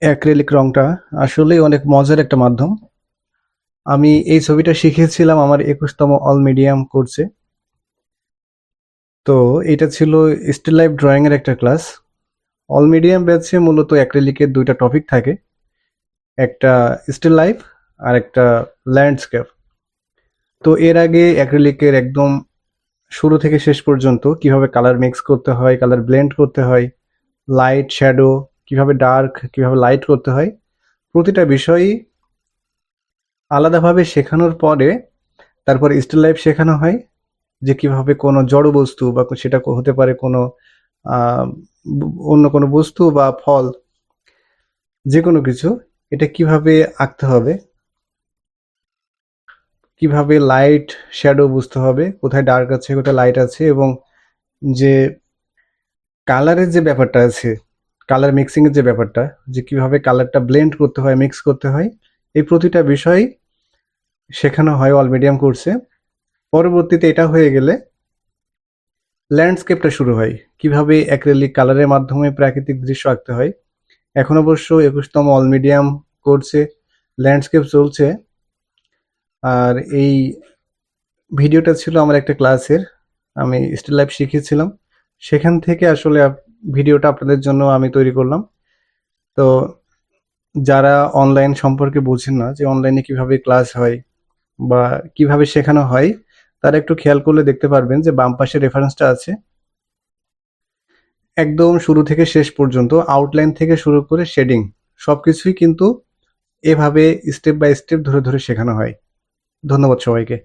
Acrylic রংটা আসলেই অনেক মজার একটা মাধ্যম। আমি এই ছবিটা শিখেছিলাম আমার ২১তম অল মিডিয়াম কোর্সে। তো এটা ছিল স্টিল লাইফ ড্রয়িং এর একটা ক্লাস। অল মিডিয়াম ব্যাচে মূলত অ্যাক্রিলিকের ২ টা টপিক থাকে। একটা স্টিল লাইফ আর একটা ল্যান্ডস্কেপ। তো এর আগে অ্যাক্রিলিকের একদম শুরু থেকে শেষ পর্যন্ত কিভাবে কালার মিক্স করতে হয়, কালার ব্লেন্ড করতে হয়, লাইট, শ্যাডো, কিভাবে ডার্ক, কিভাবে লাইট করতে হয়, প্রতিটা বিষয়ই আলাদাভাবে শেখানোর পরে তারপরে স্টিল লাইফ শেখানো হয় যে কিভাবে কোনো জড় বস্তু বা সেটা হতে পারে কোনো আহ, অন্য কোনো বস্তু বা ফল, যে কোনো কিছু, এটা কিভাবে আঁকতে হবে, কিভাবে লাইট শ্যাডো বুঝতে হবে, কোথায় ডার্ক আছে কোথায় লাইট আছে, এবং যে কালারের যে ব্যাপারটা আছে, কালার মিক্সিং এর যে ব্যাপারটা, যে কিভাবে কালারটা ব্লেন্ড করতে হয়, মিক্স করতে হয়, এই প্রতিটা বিষয় শেখানো হয় অল মিডিয়াম কোর্সে। পরবর্তীতে এটা হয়ে গেলে ল্যান্ডস্কেপটা শুরু হয়, কিভাবে অ্যাক্রিলিক কালারের মাধ্যমে প্রাকৃতিক দৃশ্য আঁকতে হয়। এখন অবশ্য ২১তম অল মিডিয়াম কোর্সে ল্যান্ডস্কেপ চলছে। আর এই ভিডিওটা ছিল আমার একটা ক্লাসের, আমি স্টিল লাইফ শিখেছিলাম, সেখান থেকে আসলে ভিডিওটা আপনাদের জন্য আমি তৈরি করলাম। তো যারা অনলাইন সম্পর্কে বোঝেন না, যে অনলাইনে কিভাবে ক্লাস হয় বা কিভাবে শেখানো হয়, তারা একটু খেয়াল করলে দেখতে পারবেন যে বাম পাশে রেফারেন্সটা আছে, একদম শুরু থেকে শেষ পর্যন্ত আউটলাইন থেকে শুরু করে শেডিং সবকিছুই কিন্তু এভাবে স্টেপ বাই স্টেপ ধরে ধরে শেখানো হয়। ধন্যবাদ সবাইকে।